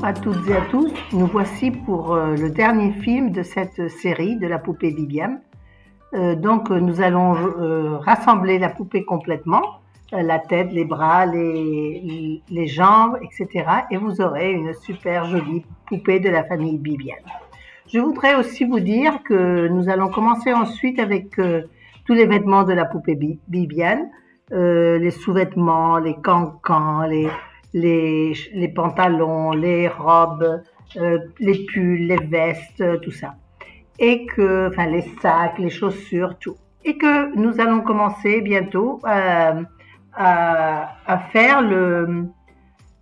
Bonjour à toutes et à tous, nous voici pour le dernier film de cette série de la poupée Bibiane. Nous allons rassembler la poupée complètement, la tête, les bras, les jambes, etc. Et vous aurez une super jolie poupée de la famille Bibiane. Je voudrais aussi vous dire que nous allons commencer ensuite avec tous les vêtements de la poupée Bibiane, les sous-vêtements, les cancans, les pantalons, les robes, les pulls, les vestes, tout ça. Enfin les sacs, les chaussures, tout. Et que nous allons commencer bientôt à faire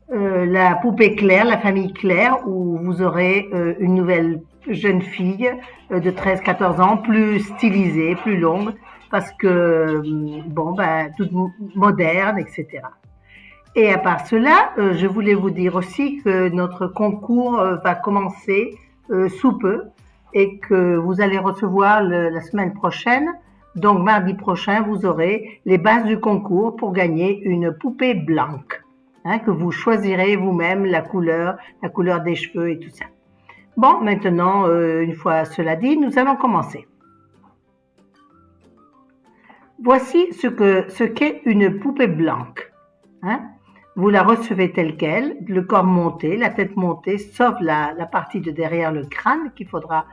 la poupée Claire, la famille Claire, où vous aurez une nouvelle jeune fille de 13-14 ans, plus stylisée, plus longue, parce que, toute moderne, etc. Et à part cela, je voulais vous dire aussi que notre concours va commencer sous peu et que vous allez recevoir la semaine prochaine, donc mardi prochain, vous aurez les bases du concours pour gagner une poupée blanche, que vous choisirez vous-même la couleur des cheveux et tout ça. Bon, maintenant, une fois cela dit, nous allons commencer. Voici ce qu'est une poupée blanche. Vous la recevez telle qu'elle, le corps monté, la tête montée, sauf la partie de derrière le crâne qu'il faudra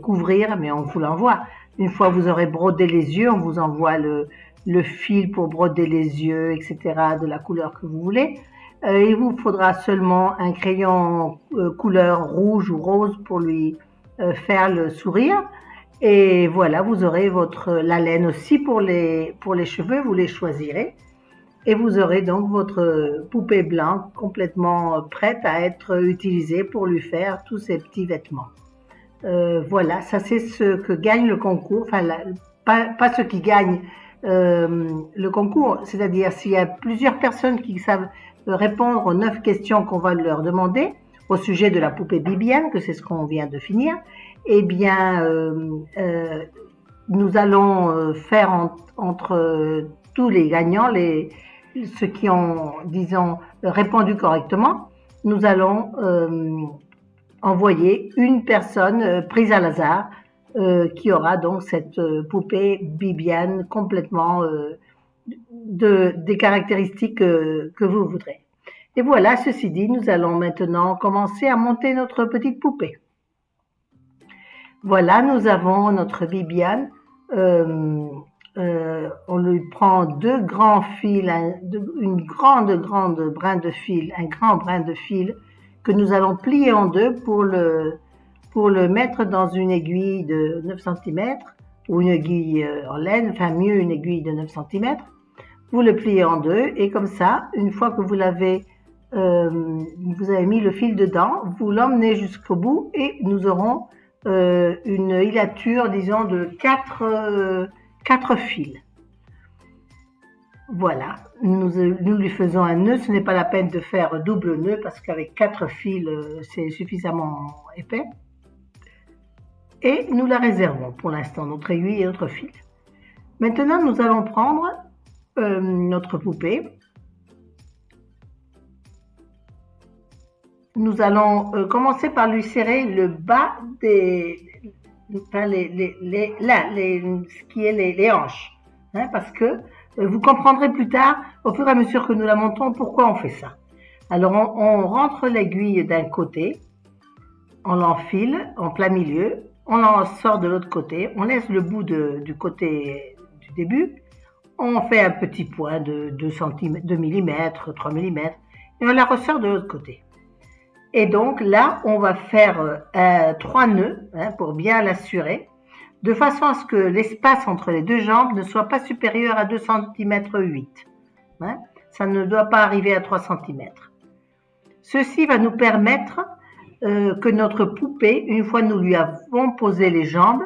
couvrir, mais on vous l'envoie. Une fois vous aurez brodé les yeux, on vous envoie le fil pour broder les yeux, etc., de la couleur que vous voulez. Il vous faudra seulement un crayon couleur rouge ou rose pour lui faire le sourire. Et voilà, vous aurez la laine aussi pour les cheveux, vous les choisirez. Et vous aurez donc votre poupée blanche complètement prête à être utilisée pour lui faire tous ces petits vêtements. Voilà, ça c'est ce que gagne le concours, enfin pas ceux qui gagnent le concours, c'est-à-dire s'il y a plusieurs personnes qui savent répondre aux 9 questions qu'on va leur demander au sujet de la poupée Bibiane, que c'est ce qu'on vient de finir, eh bien nous allons faire entre tous les gagnants, ceux qui ont, disons, répondu correctement, nous allons envoyer une personne prise à hasard qui aura donc cette poupée Bibiane complètement des caractéristiques que vous voudrez. Et voilà, ceci dit, nous allons maintenant commencer à monter notre petite poupée. Voilà, nous avons notre Bibiane. On lui prend 2 grands fils, une grande brin de fil, un grand brin de fil que nous allons plier en 2 pour le mettre dans une aiguille de 9 cm ou une aiguille en laine, enfin mieux une aiguille de 9 cm. Vous le pliez en 2 et comme ça, une fois que vous avez mis le fil dedans, vous l'emmenez jusqu'au bout et nous aurons une hilature, disons, de 4 fils. Voilà, nous lui faisons un nœud, ce n'est pas la peine de faire double nœud parce qu'avec 4 fils, c'est suffisamment épais. Et nous la réservons pour l'instant, notre aiguille et notre fil. Maintenant, nous allons prendre notre poupée. Nous allons commencer par lui serrer le bas les hanches, parce que vous comprendrez plus tard, au fur et à mesure que nous la montons, pourquoi on fait ça. Alors on rentre l'aiguille d'un côté, on l'enfile en plein milieu, on en sort de l'autre côté, on laisse le bout du côté du début, on fait un petit point de 2 cm, 2 mm, 3 mm, et on la ressort de l'autre côté. Et donc là, on va faire 3 nœuds pour bien l'assurer, de façon à ce que l'espace entre les 2 jambes ne soit pas supérieur à 2,8 cm. Ça ne doit pas arriver à 3 cm. Ceci va nous permettre que notre poupée, une fois nous lui avons posé les jambes,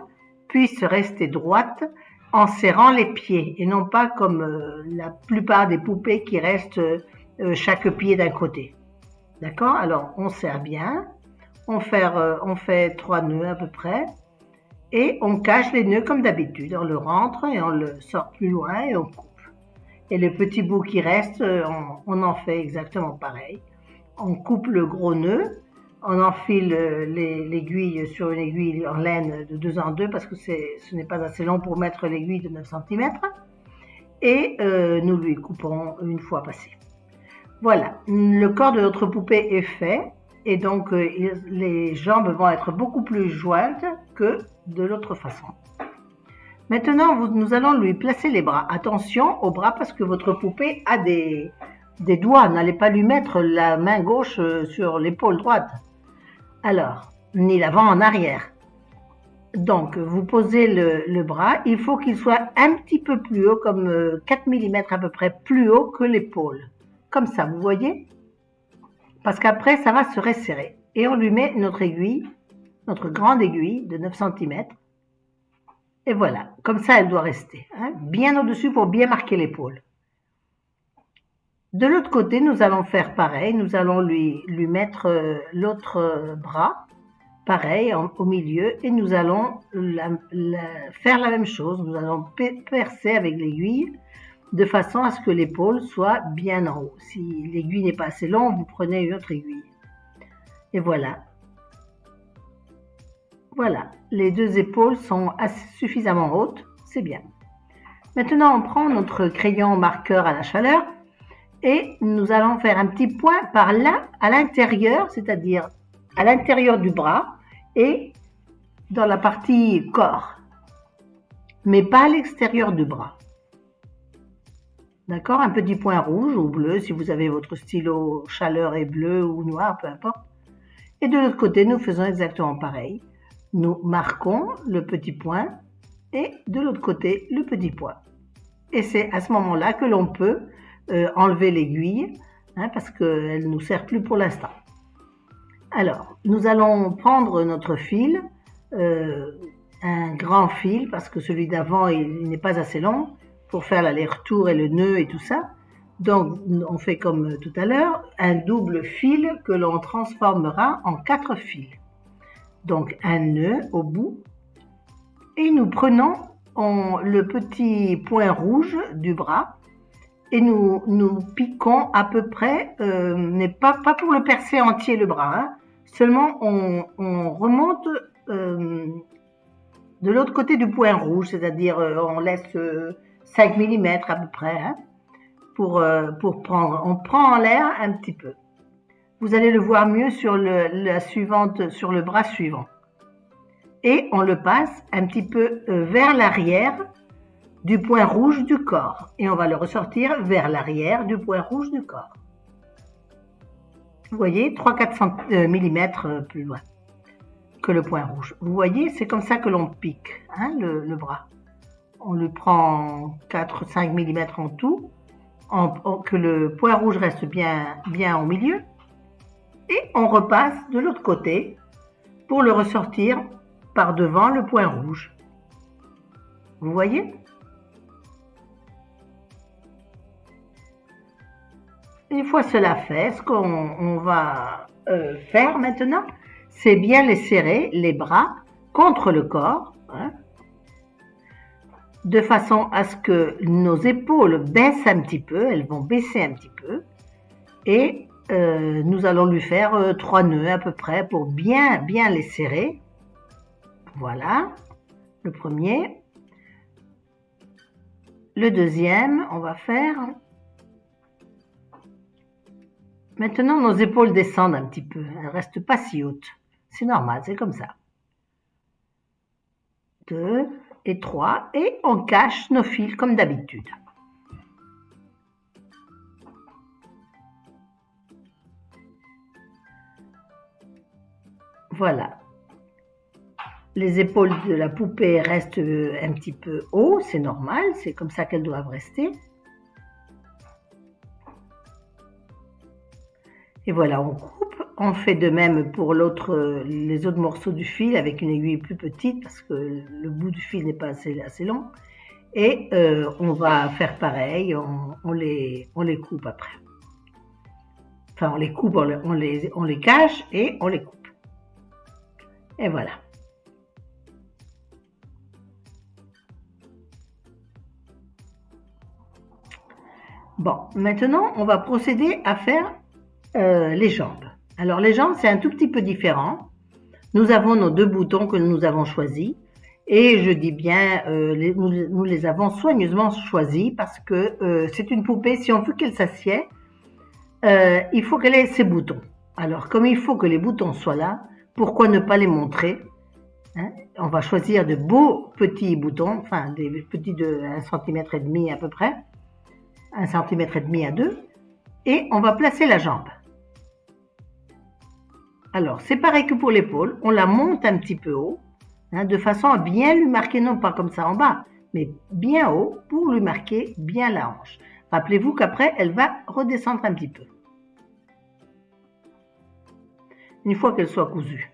puisse rester droite en serrant les pieds et non pas comme la plupart des poupées qui restent chaque pied d'un côté. D'accord? Alors, on serre bien, on fait 3 nœuds à peu près, et on cache les nœuds comme d'habitude. On le rentre et on le sort plus loin et on coupe. Et le petit bout qui reste, on en fait exactement pareil. On coupe le gros nœud On enfile l'aiguille sur une aiguille en laine de 2 en 2 parce que ce n'est pas assez long pour mettre l'aiguille de 9 cm. Et nous lui coupons une fois passé. Voilà, le corps de notre poupée est fait et donc les jambes vont être beaucoup plus jointes que de l'autre façon. Maintenant, nous allons lui placer les bras. Attention aux bras parce que votre poupée a des doigts. N'allez pas lui mettre la main gauche sur l'épaule droite. Alors, ni l'avant en arrière. Donc, vous posez le bras. Il faut qu'il soit un petit peu plus haut, comme 4 mm à peu près plus haut que l'épaule. Comme ça, vous voyez? Parce qu'après, ça va se resserrer. Et on lui met notre aiguille, notre grande aiguille de 9 cm. Et voilà, comme ça, elle doit rester. Hein, bien au-dessus pour bien marquer l'épaule. De l'autre côté, nous allons faire pareil. Nous allons lui mettre l'autre bras, pareil, au milieu. Et nous allons faire la même chose. Nous allons percer avec l'aiguille de façon à ce que l'épaule soit bien en haut. Si l'aiguille n'est pas assez longue, vous prenez une autre aiguille. Et voilà. Voilà, les deux épaules sont suffisamment hautes, c'est bien. Maintenant, on prend notre crayon marqueur à la chaleur et nous allons faire un petit point par là, à l'intérieur, c'est-à-dire à l'intérieur du bras et dans la partie corps, mais pas à l'extérieur du bras. D'accord? Un petit point rouge ou bleu, si vous avez votre stylo chaleur est bleu ou noir, peu importe. Et de l'autre côté, nous faisons exactement pareil. Nous marquons le petit point et de l'autre côté, le petit point. Et c'est à ce moment-là que l'on peut enlever l'aiguille, hein, parce qu'elle ne nous sert plus pour l'instant. Alors, nous allons prendre notre fil, un grand fil, parce que celui d'avant, il n'est pas assez long, pour faire l'aller-retour et le nœud et tout ça. Donc, on fait comme tout à l'heure, un double fil que l'on transformera en 4 fils. Donc, un nœud au bout. Et nous prenons le petit point rouge du bras et nous piquons à peu près, mais pas pour le percer entier le bras, hein, seulement on remonte de l'autre côté du point rouge, c'est-à-dire on laisse 5 mm à peu près, hein, pour prendre. On prend en l'air un petit peu. Vous allez le voir mieux sur sur le bras suivant. Et on le passe un petit peu vers l'arrière du point rouge du corps. Et on va le ressortir vers l'arrière du point rouge du corps. Vous voyez, 3-4 mm plus loin que le point rouge. Vous voyez, c'est comme ça que l'on pique, hein, le bras. On lui prend 4-5 mm en tout, que le point rouge reste bien au milieu. Et on repasse de l'autre côté pour le ressortir par devant le point rouge. Vous voyez? Une fois cela fait, ce qu'on va faire maintenant, c'est bien les serrer, les bras, contre le corps, hein, de façon à ce que nos épaules baissent un petit peu, elles vont baisser un petit peu, et nous allons lui faire 3 nœuds à peu près pour bien les serrer. Voilà, le premier. Le deuxième, on va faire. Maintenant, nos épaules descendent un petit peu. Elles ne restent pas si hautes. C'est normal, c'est comme ça. 2 et 3. Et on cache nos fils comme d'habitude. Voilà. Les épaules de la poupée restent un petit peu haut, c'est normal, c'est comme ça qu'elles doivent rester. Et voilà, on coupe. On fait de même pour les autres morceaux du fil avec une aiguille plus petite parce que le bout du fil n'est pas assez long. Et on va faire pareil, on les coupe après. Enfin, on les coupe, on les cache et on les coupe. Et voilà. Bon, maintenant, on va procéder à faire les jambes. Alors les jambes, c'est un tout petit peu différent. Nous avons nos 2 boutons que nous avons choisis et je dis bien, nous les avons soigneusement choisis parce que c'est une poupée, si on veut qu'elle s'assied, il faut qu'elle ait ses boutons. Alors comme il faut que les boutons soient là, pourquoi ne pas les montrer, hein? On va choisir de beaux petits boutons, enfin des petits de 1,5 cm à peu près, 1,5 cm à 2, et on va placer la jambe. Alors, c'est pareil que pour l'épaule, on la monte un petit peu haut, hein, de façon à bien lui marquer, non pas comme ça en bas, mais bien haut pour lui marquer bien la hanche. Rappelez-vous qu'après, elle va redescendre un petit peu. Une fois qu'elle soit cousue.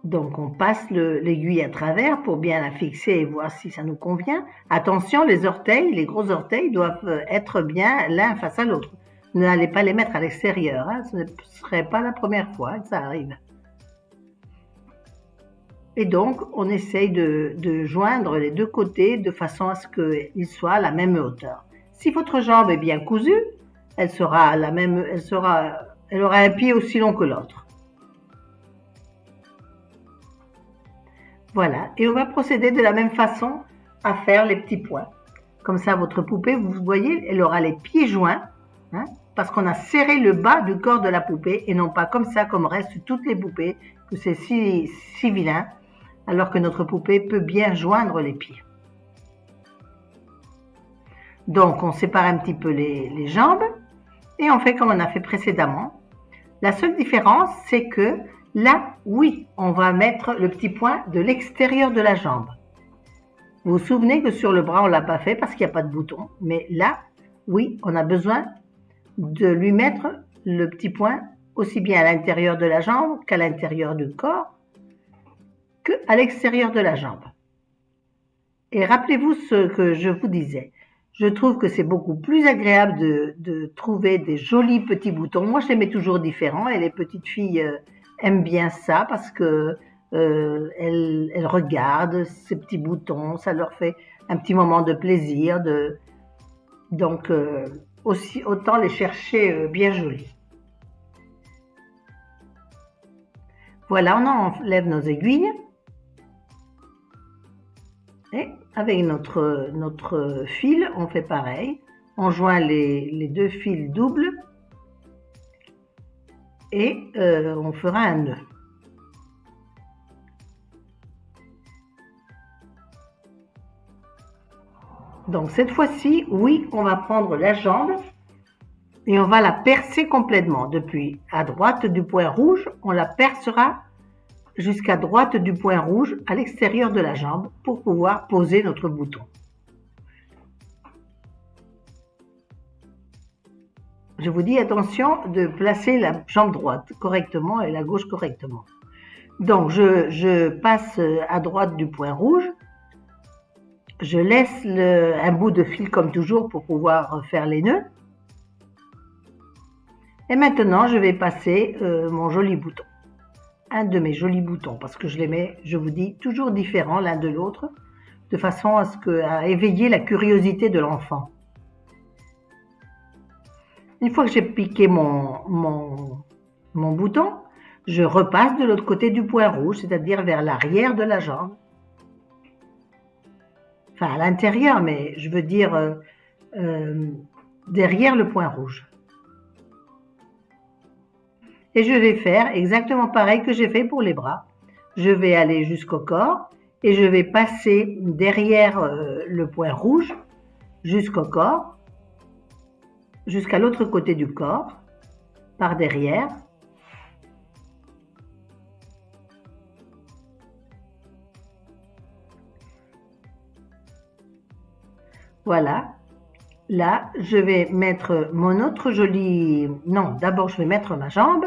Donc, on passe l'aiguille à travers pour bien la fixer et voir si ça nous convient. Attention, les orteils, les gros orteils doivent être bien l'un face à l'autre. N'allez pas les mettre à l'extérieur, hein, ce ne serait pas la première fois que ça arrive. Et donc, on essaye de joindre les 2 côtés de façon à ce qu'ils soient à la même hauteur. Si votre jambe est bien cousue, elle aura un pied aussi long que l'autre. Voilà, et on va procéder de la même façon à faire les petits points. Comme ça, votre poupée, vous voyez, elle aura les pieds joints, hein, parce qu'on a serré le bas du corps de la poupée et non pas comme ça, comme restent toutes les poupées, que c'est si vilain, alors que notre poupée peut bien joindre les pieds. Donc, on sépare un petit peu les jambes et on fait comme on a fait précédemment. La seule différence, c'est que là, oui, on va mettre le petit point de l'extérieur de la jambe. Vous vous souvenez que sur le bras, on ne l'a pas fait parce qu'il n'y a pas de bouton. Mais là, oui, on a besoin de lui mettre le petit point aussi bien à l'intérieur de la jambe qu'à l'intérieur du corps qu'à l'extérieur de la jambe. Et rappelez-vous ce que je vous disais. Je trouve que c'est beaucoup plus agréable de trouver des jolis petits boutons. Moi, je les mets toujours différents et les petites filles aiment bien ça parce que elles regardent ces petits boutons, ça leur fait un petit moment de plaisir. Donc, autant les chercher bien jolis. Voilà, on enlève nos aiguilles. Et avec notre fil, on fait pareil. On joint les 2 fils doubles et on fera un nœud. Donc cette fois-ci, oui, on va prendre la jambe et on va la percer complètement. Depuis à droite du point rouge, on la percera jusqu'à droite du point rouge à l'extérieur de la jambe pour pouvoir poser notre bouton. Je vous dis attention de placer la jambe droite correctement et la gauche correctement. Donc je passe à droite du point rouge, je laisse un bout de fil comme toujours pour pouvoir faire les nœuds. Et maintenant je vais passer mon joli bouton. Un de mes jolis boutons parce que je les mets, je vous dis, toujours différents l'un de l'autre de façon à éveiller la curiosité de l'enfant. Une fois que j'ai piqué mon bouton, je repasse de l'autre côté du point rouge, c'est-à-dire vers l'arrière de la jambe. Enfin, à l'intérieur, mais je veux dire derrière le point rouge. Et je vais faire exactement pareil que j'ai fait pour les bras. Je vais aller jusqu'au corps et je vais passer derrière le point rouge jusqu'au corps, jusqu'à l'autre côté du corps, par derrière. Voilà. Là, je vais mettre mon autre joli... Non, d'abord je vais mettre ma jambe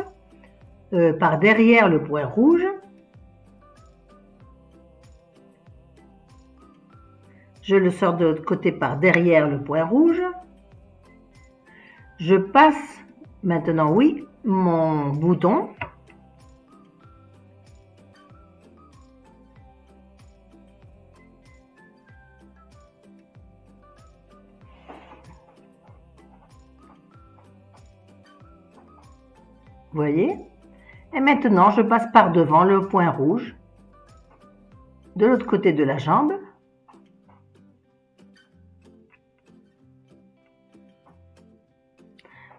par derrière le point rouge. Je le sors de l'autre côté par derrière le point rouge. Je passe maintenant, oui, mon bouton. Vous voyez? Et maintenant, je passe par devant le point rouge de l'autre côté de la jambe.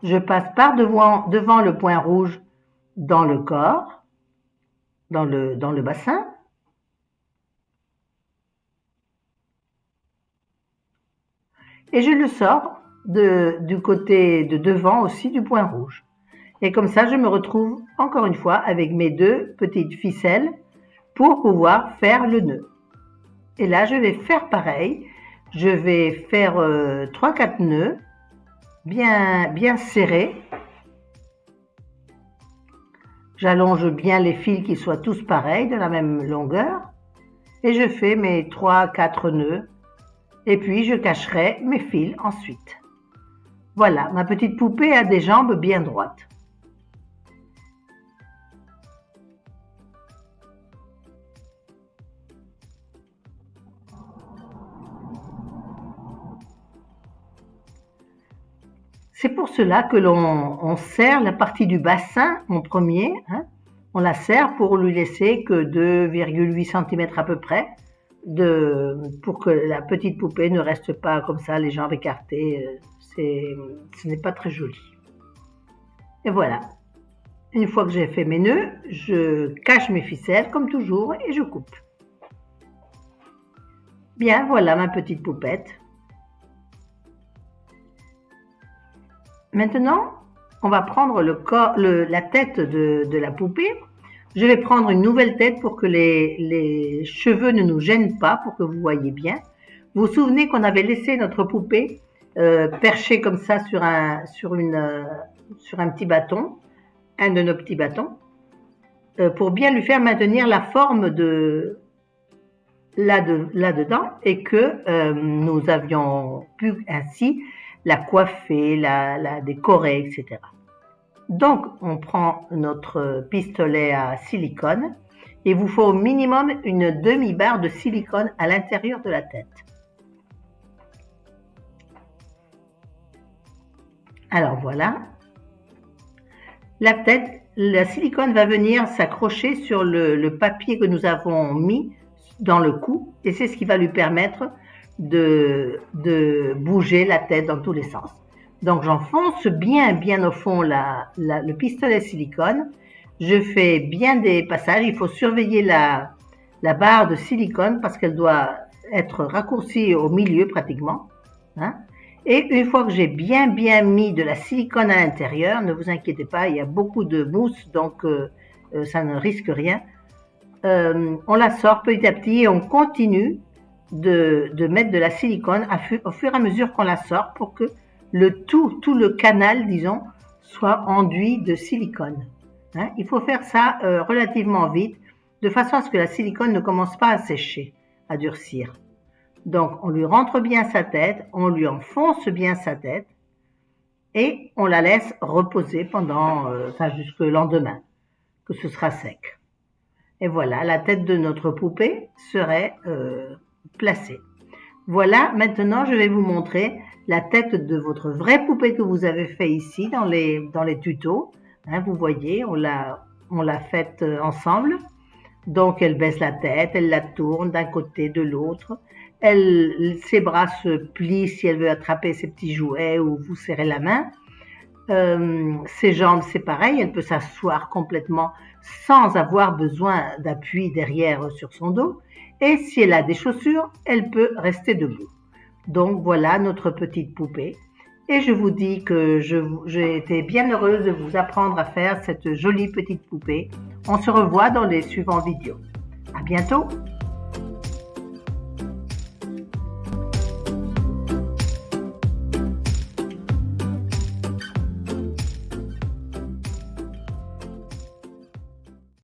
Je passe par devant le point rouge dans le corps, dans le bassin. Et je le sors du côté de devant aussi du point rouge. Et comme ça, je me retrouve encore une fois avec mes deux petites ficelles pour pouvoir faire le nœud. Et là, je vais faire pareil. Je vais faire 3-4 nœuds bien serrés. J'allonge bien les fils qui soient tous pareils, de la même longueur. Et je fais mes 3-4 nœuds. Et puis, je cacherai mes fils ensuite. Voilà, ma petite poupée a des jambes bien droites. C'est pour cela que l'on serre la partie du bassin en premier. On la serre pour lui laisser que 2,8 cm à peu près, pour que la petite poupée ne reste pas comme ça, les jambes écartées. Ce n'est pas très joli. Et voilà. Une fois que j'ai fait mes nœuds, je cache mes ficelles comme toujours et je coupe. Bien, voilà ma petite poupette. Maintenant, on va prendre la tête de la poupée. Je vais prendre une nouvelle tête pour que les cheveux ne nous gênent pas, pour que vous voyez bien. Vous vous souvenez qu'on avait laissé notre poupée perchée comme ça sur un petit bâton, un de nos petits bâtons, pour bien lui faire maintenir la forme de là-dedans et que nous avions pu ainsi la coiffer, la décorer, etc. Donc, on prend notre pistolet à silicone. Il vous faut au minimum une demi-barre de silicone à l'intérieur de la tête. Alors voilà. La tête, la silicone va venir s'accrocher sur le papier que nous avons mis dans le cou et c'est ce qui va lui permettre de bouger la tête dans tous les sens. Donc j'enfonce bien au fond le pistolet silicone. Je fais bien des passages. Il faut surveiller la barre de silicone parce qu'elle doit être raccourcie au milieu pratiquement. Et une fois que j'ai bien mis de la silicone à l'intérieur, ne vous inquiétez pas, il y a beaucoup de mousse, donc ça ne risque rien. On la sort petit à petit et on continue de mettre de la silicone au fur et à mesure qu'on la sort pour que tout le canal, disons, soit enduit de silicone. Il faut faire ça relativement vite, de façon à ce que la silicone ne commence pas à sécher, à durcir. Donc, on lui rentre bien sa tête, on lui enfonce bien sa tête et on la laisse reposer pendant, jusqu'au lendemain, que ce sera sec. Et voilà, la tête de notre poupée serait placée. Voilà, maintenant je vais vous montrer la tête de votre vraie poupée que vous avez fait ici dans les tutos. Vous voyez, on l'a faite ensemble. Donc elle baisse la tête, elle la tourne d'un côté, de l'autre. Ses bras se plient si elle veut attraper ses petits jouets ou vous serrer la main. Ses jambes, c'est pareil, elle peut s'asseoir complètement sans avoir besoin d'appui derrière sur son dos. Et si elle a des chaussures, elle peut rester debout. Donc voilà notre petite poupée. Et je vous dis que j'ai été bien heureuse de vous apprendre à faire cette jolie petite poupée. On se revoit dans les suivantes vidéos. À bientôt!